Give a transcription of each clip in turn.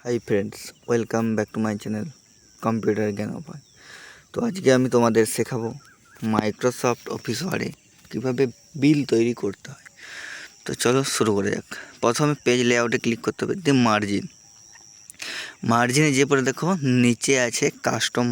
Hi friends, welcome back to my channel computer জ্ঞান উপায়। তো আজকে আমি তোমাদের শেখাবো মাইক্রোসফট অফিস ওয়ার্ডে কীভাবে বিল তৈরি করতে হয়। তো চলো শুরু করে যাক। প্রথমে পেজ লেআউটে ক্লিক করতে হবে, দিয়ে মার্জিনে যে পরে দেখো নিচে আছে কাস্টম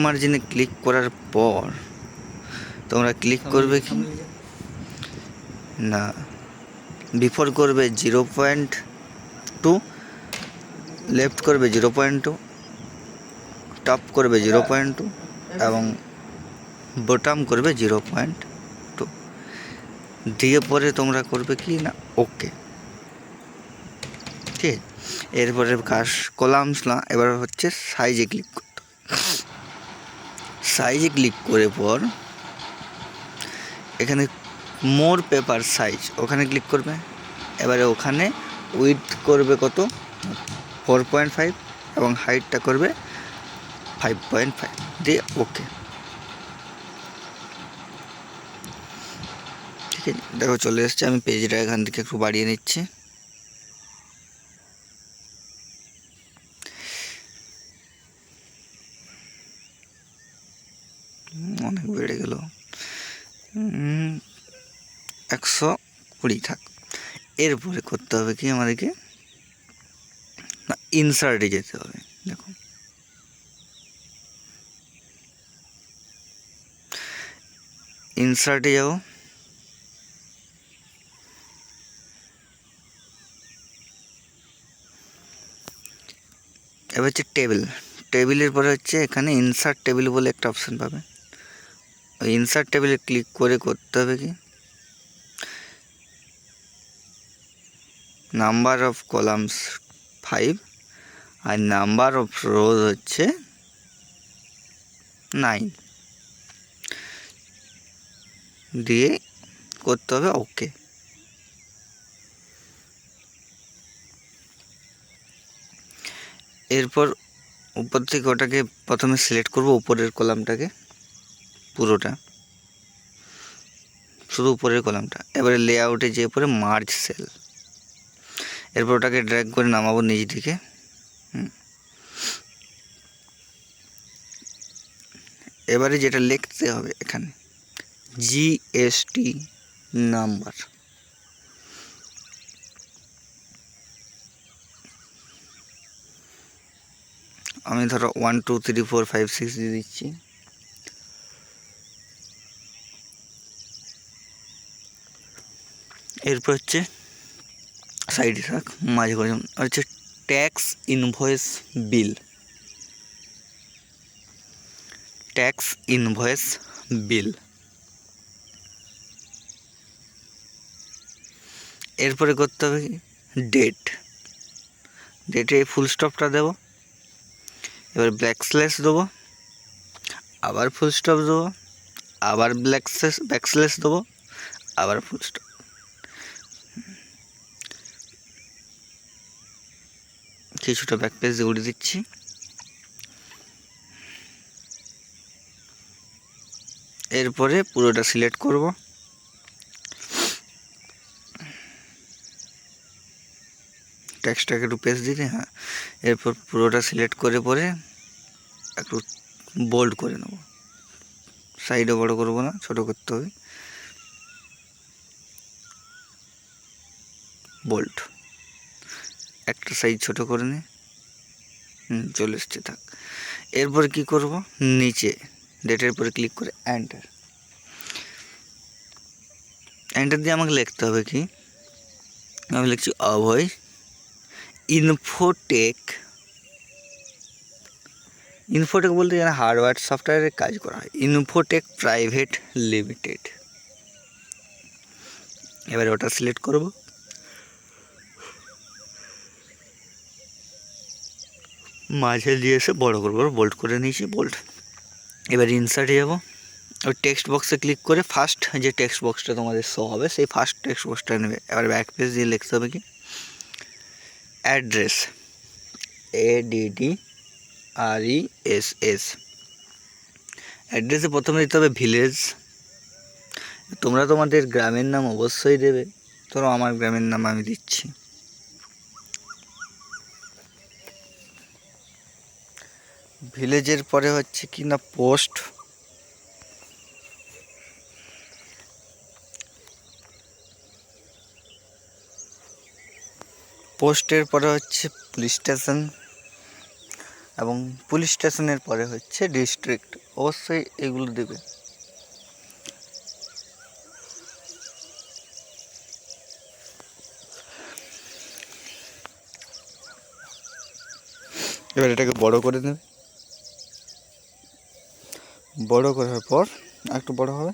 মার্জিনে ক্লিক করার পর তোমরা ক্লিক করবে কি না, বিফোর করবে 0.2, লেফট করবে 0.2, টপ করবে 0.2 এবং বটম করবে 0.2 দিয়ে পরে তোমরা করবে কি না ওকে। ঠিক আছে, এরপরে কলামস না, এবার হচ্ছে সাইজে ক্লিক করতে হবে। সাইজে ক্লিক করে পর এখানে মোর পেপার সাইজ ওখানে ক্লিক করবে। এবারে ওখানে উইডথ করবে কত 4.5 এবং হাইটটা করবে 5.5 দিয়ে ওকে। ঠিক আছে, দেখো চলে এসছে। আমি পেজটা এখান থেকে একটু বাড়িয়ে নিচ্ছি। অনেক বেড়ে গেল, 120 থাক। এরপরে করতে হবে কি আমাদেরকে না, ইনসার্টে যেতে হবে। দেখো ইনসার্টে যাও, এবার হচ্ছে টেবিলের পরে হচ্ছে এখানে ইনসার্ট টেবিল বলে একটা অপশান পাবে। ওই ইনসার্ট টেবিলে ক্লিক করে করতে হবে কি নাম্বার অফ কলামস 5 আর নাম্বার অফ রোজ হচ্ছে 9 দিয়ে করতে হবে ওকে। এরপর উপর থেকে ওটাকে প্রথমে সিলেক্ট করব, উপরের কলামটাকে পুরোটা, শুধু উপরের কলামটা। এবারে লেআউটে যেয়ে পরে মার্জ সেল, এরপর ওটাকে ড্র্যাগ করে নামাবো নিচ দিকে। এবারে যেটা লিখতে হবে এখানে জিএসটি নাম্বার, আমি ধরো 1 2 3 4 5 6 দিয়ে দিচ্ছি। এরপর হচ্ছে সাইডে থাক, মাঝে করে হচ্ছে ট্যাক্স ইনভয়েস বিল। এরপরে করতে হবে ডেটে ফুল স্টপটা দেবো, এবার ব্যাকস্ল্যাশ দেবো, আবার ফুল স্টপ দেবো, আবার ব্যাকস্ল্যাশ দেবো, আবার ফুল স্টপ। কিছুটা ব্যাক পেজ দিয়ে উড়ে দিচ্ছি। এরপরে পুরোটা সিলেক্ট করব, টেক্সটটাকে একটু পেজ দিতে। হ্যাঁ, এরপর পুরোটা সিলেক্ট করে পরে একটু বোল্ড করে নেব, সাইডে বড় করব না, ছোট করতে হবে। বোল্ড একটা সাইজ ছোট করে নে, চলে এসছে, থাক। এরপর কি করব, নিচে ডেটের পরে ক্লিক করে এন্টার দিয়ে আমাকে লিখতে হবে কি, আমি লিখছি অভয় ইনফোটেক বলতে যেন হার্ডওয়্যার সফটওয়্যারের কাজ করা হয়, ইনফোটেক প্রাইভেট লিমিটেড। এবারে ওটা সিলেক্ট করব, মাঝে দিয়ে এসে বড় করবো, বোল্ড করে নিয়েছি, বোল্ড। এবার ইনসার্টে যাব, ওই টেক্সট বক্সে ক্লিক করে ফার্স্ট যে টেক্সট বক্সটা তোমাদের শো হবে সেই ফার্স্ট টেক্সট বক্সটা নেবে। এবার ব্যাক পেজ দিয়ে লিখতে হবে কি অ্যাড্রেস, ADDRESS। অ্যাড্রেসে প্রথমে দিতে হবে ভিলেজ, তোমরা তোমাদের গ্রামের নাম অবশ্যই দেবে। ধরো আমার গ্রামের নাম আমি দিচ্ছি, ভিলেজের পরে হচ্ছে কি না পোস্ট, পোস্টের পরে হচ্ছে পুলিশ স্টেশন, এবং পুলিশ স্টেশনের পরে হচ্ছে ডিস্ট্রিক্ট। অবশ্যই এগুলো দেবে। এবার এটাকে বড় করে নেবে, বড় করার পর একটু বড় হবে।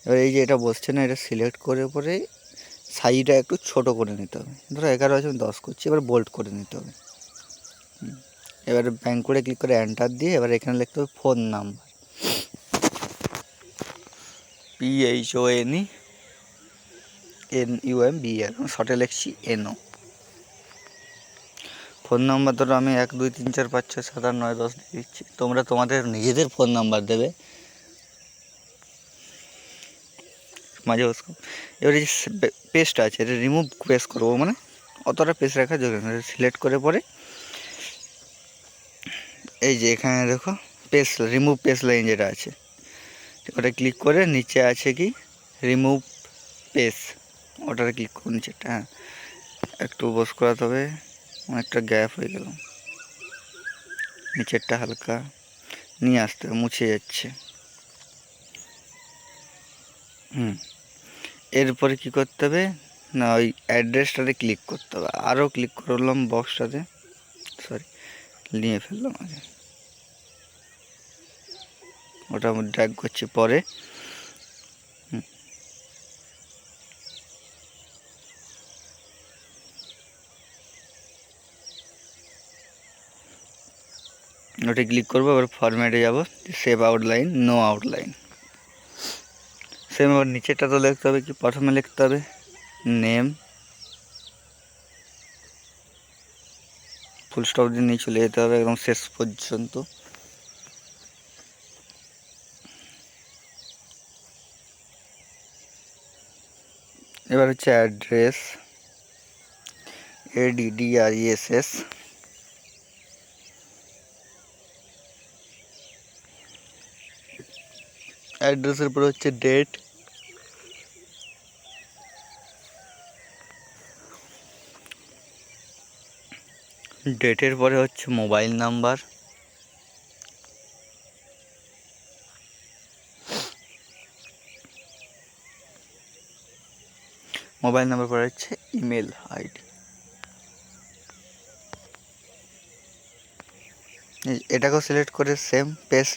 এবার এই যে এটা বসছে না, এটা সিলেক্ট করে পরে সাইজটা একটু ছোট করে নিতে হবে। ধরো 11 আছে, আমি 10 করছি। এবার বোল্ড করে নিতে হবে। এবার ব্যাঙ্ক করে ক্লিক করে এন্টার দিয়ে এবার এখানে লিখতে হবে ফোন নাম্বার, PHONENUMBER, শর্টে লিখছি NO। ফোন নাম্বার ধরো আমি 1 2 3 4 5 6 7 8 9 10 দিয়ে দিচ্ছি। তোমরা তোমাদের নিজেদের ফোন নাম্বার দেবে মাঝে বসে। এবার এই পেস্ট আছে, এটা রিমুভ পেস্ট করবো, মানে অতটা পেস্ট রাখা জরুরি না। সিলেক্ট করে পরে এই যে এখানে দেখো পেস্ট, রিমুভ পেস্ট লাইন যেটা আছে, ওটা ক্লিক করে নিচে আছে কি রিমুভ পেস্ট, ওটাতে ক্লিক করুন নিচেটা। হ্যাঁ, একটু বস করাতে হবে, অনেকটা গ্যাপ হয়ে গেল। নিচেরটা হালকা নিয়ে আসতে হবে, মুছে যাচ্ছে। এরপরে কি করতে হবে না, ওই অ্যাড্রেসটাতে ক্লিক করতে হবে। আরও ক্লিক করলাম বক্সটাতে, সরি নিয়ে ফেললাম আগে, ওটা আমি ড্র্যাগ করছি পরে। ওটা ক্লিক করবো, এবার ফরম্যাটে যাব, save outline, no outline. Same আবার নিচেটা তো লিখতে হবে কি, প্রথমে লিখতে হবে নেম, ফুল স্টপ দিয়ে নিয়ে চলে যেতে হবে একদম শেষ পর্যন্ত। এবার হচ্ছে অ্যাড্রেস, ADDRESS, অ্যাড্রেসের পরে হচ্ছে ডেট, ডেটের পরে হচ্ছে মোবাইল নাম্বার, মোবাইল নাম্বার পরে হচ্ছে ইমেল আইডি। এটাকেও সিলেক্ট করে সেম পেস্ট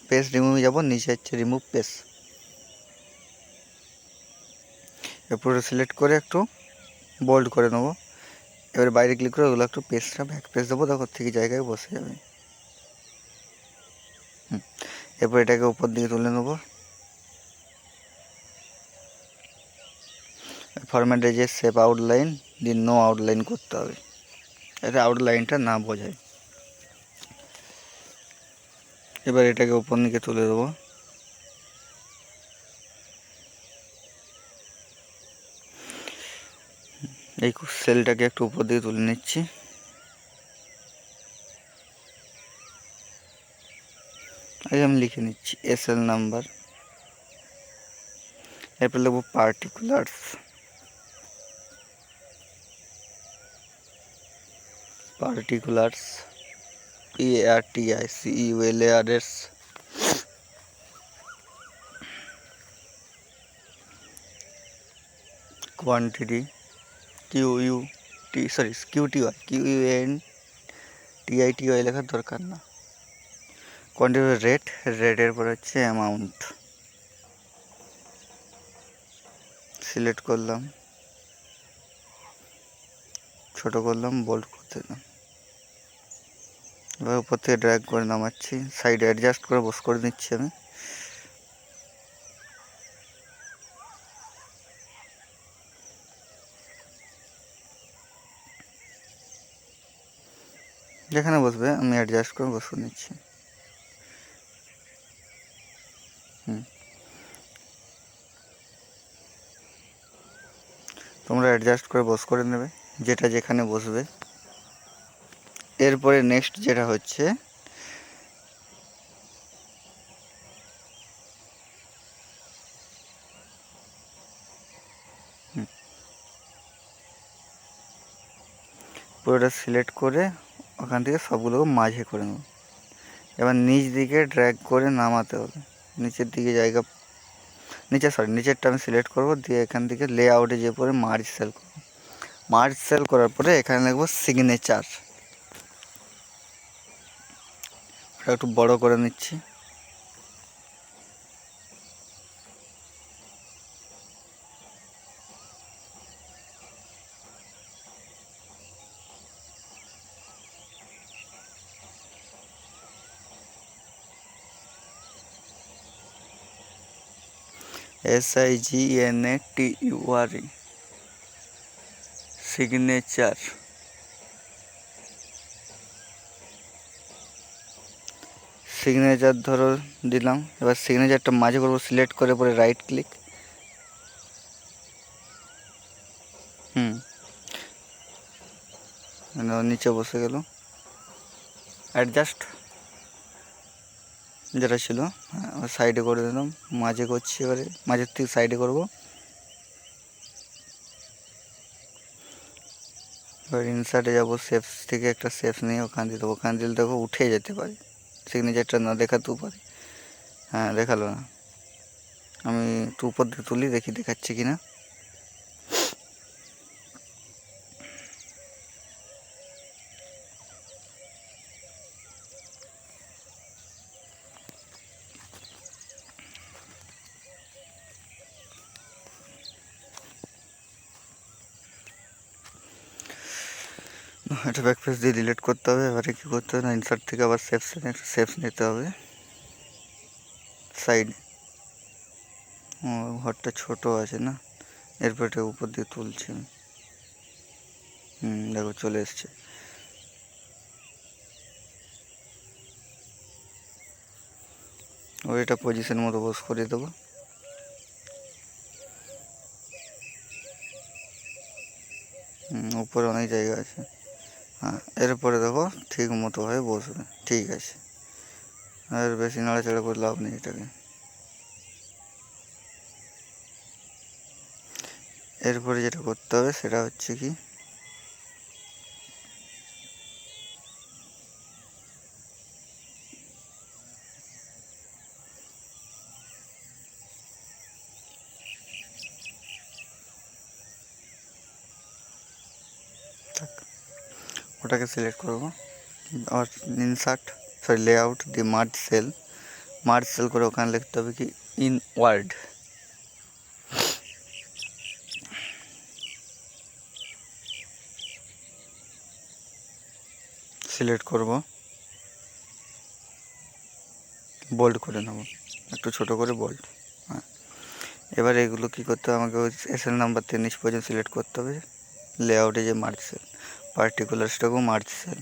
পেস্ট রিমুভে যাব, নিচে হচ্ছে রিমুভ পেস্ট। পুরো সিলেক্ট করে একটু বোল্ড করে নেবো। এবার বাইরে ক্লিক করে ওগুলো একটু পেস্টটা ব্যাক পেস্ট দেবো, তখন থেকে জায়গায় বসে যাবে। এরপর এটাকে উপর দিকে তুলে নেবো। ফরম্যাটে যে সেভ আউটলাইন দিয়ে নো আউটলাইন করতে হবে, এটা আউটলাইনটা না বোঝায়। এবার এটাকে উপর দিকে তুলে দেবো। এই সেলটাকে একটু উপর দিকে তুলে নিচ্ছি। আগে আমি লিখে নিচ্ছি SL নাম্বার, এরপর লিখবো particulars, particulars PARTICULARS, quantity QUNTI লেখার দরকার না। কোয়ান্টিটি রেট, রেটের পর হচ্ছে অ্যামাউন্ট, সিলেক্ট করলাম, ছোট করলাম, বোল্ড করতে দিলাম। এবার উপর থেকে ড্র্যাগ করে নামাচ্ছি, সাইড অ্যাডজাস্ট করে বস করে নিচ্ছি আমি। যেখানে বসবে আমি অ্যাডজাস্ট করে বসে নিচ্ছি। তোমরা অ্যাডজাস্ট করে বস করে নেবে, যেটা যেখানে বসবে। এরপরে নেক্সট যেটা হচ্ছে পুরোটা সিলেক্ট করে ওখান থেকে সবগুলোকে মাঝে করে নেব। এবার নিচ দিকে ড্র্যাগ করে নামাতে হবে, নিচের দিকে জায়গা নিচেরটা আমি সিলেক্ট করব, দিয়ে এখান থেকে লেআউটে যে পরে মার্জ সেল করব। মার্জ সেল করার পরে এখানে লিখব সিগনেচার, ওটা একটু বড় করে নিচ্ছি। SIGNATURE signature. সিগনেচার ধরো দিলাম। এবার সিগনেচারটা মাঝে করবো, সিলেক্ট করে পরে রাইট ক্লিক, নিচে বসে গেল। অ্যাডজাস্ট যেটা ছিল সাইডে করে দিলাম, মাঝে করছি, এবারে মাঝের থেকে সাইডে করব। এবার ইনসার্টে যাবো, শেপস থেকে একটা শেপস নিয়ে ওখান দিয়ে দেবো। ওখান দিলে দেখো উঠে যেতে পারে, সিগনেচারটা না দেখাতেও পারে। হ্যাঁ, দেখালো না। আমি একটু উপর দিয়ে তুলি, দেখি দেখাচ্ছে কি না। এটা ব্যাক পেজ দিয়ে ডিলিট করতে হবে। এবারে কী করতে হবে না, ইনসার্ট থেকে আবার শেপস নিতে হবে সাইড। ঘরটা ছোট আছে না, এরপর এটা উপর দিয়ে তুলছি। দেখো চলে এসছে। ওই এটা পজিশন মতো বস করে দেবো। উপরে অনেক জায়গা আছে। হ্যাঁ, এরপরে দেখো ঠিক মতো হয়ে বসবে, ঠিক আছে। আর বেশি নাড়াচাড়া করে লাভ নেই এটাকে। এরপরে যেটা করতে হবে সেটা হচ্ছে কি, ওটাকে সিলেক্ট করব, আর লেআউট দিয়ে মার্জ সেল করে ওখানে লিখতে হবে কি ইনওয়ার্ড। সিলেক্ট করব, বোল্ড করে নেব, একটু ছোট করে বোল্ড। হ্যাঁ, এবার এগুলো কী করতে হবে, আমাকে ওই এসএল নাম্বার থেকে নিচ পর্যন্ত সিলেক্ট করতে হবে। লেআউটে যে মার্জ সেল, পার্টিকুলার্সটাকেও মার্জ সেল,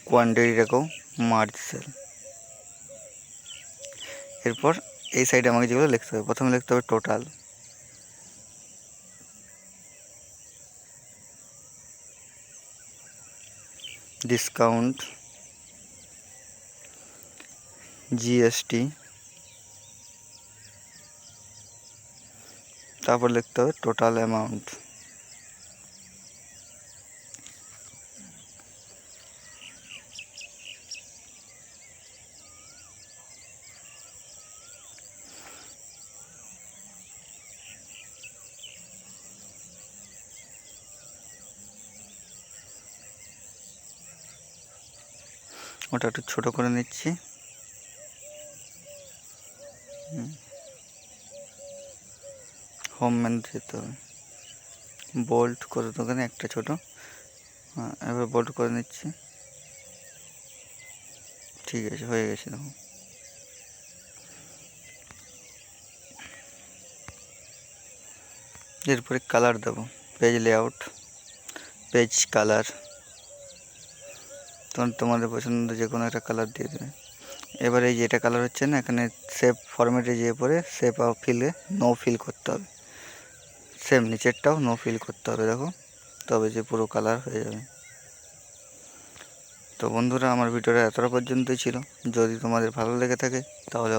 কোয়ান্টিটিটাকেও মার্জ সেল। এরপর এই সাইডে আমাকে যেগুলো লিখতে হবে, প্রথমে লিখতে হবে টোটাল, ডিসকাউন্ট, জিএসটি, তারপর লিখতে হবে টোটাল অ্যামাউন্ট। ওটা একটু ছোটো করে নিচ্ছি। হোম মেনু যেতে হবে, বোল্ড করে দোকানে একটা ছোটো। হ্যাঁ, এবার বোল্ড করে নিচ্ছি, ঠিক আছে, হয়ে গেছে। দেখো এরপরে কালার দেবো, পেজ লেআউট, পেজ কালার, তোমাদের পছন্দ যে কোনো একটা কালার দিয়ে দেবে। এবারে এই যেটা কালার হচ্ছে না, এখানে সেভ ফরম্যাটে যেয়ে পরে সেভ আর ফিলে নো ফিল করতে হবে। সেম নিচেরটাও নো ফিল করতে হবে, দেখো, তবে যে পুরো কালার হয়ে যাবে। তো বন্ধুরা, আমার ভিডিওটা এতটা পর্যন্তই ছিল। যদি তোমাদের ভালো লেগে থাকে তাহলে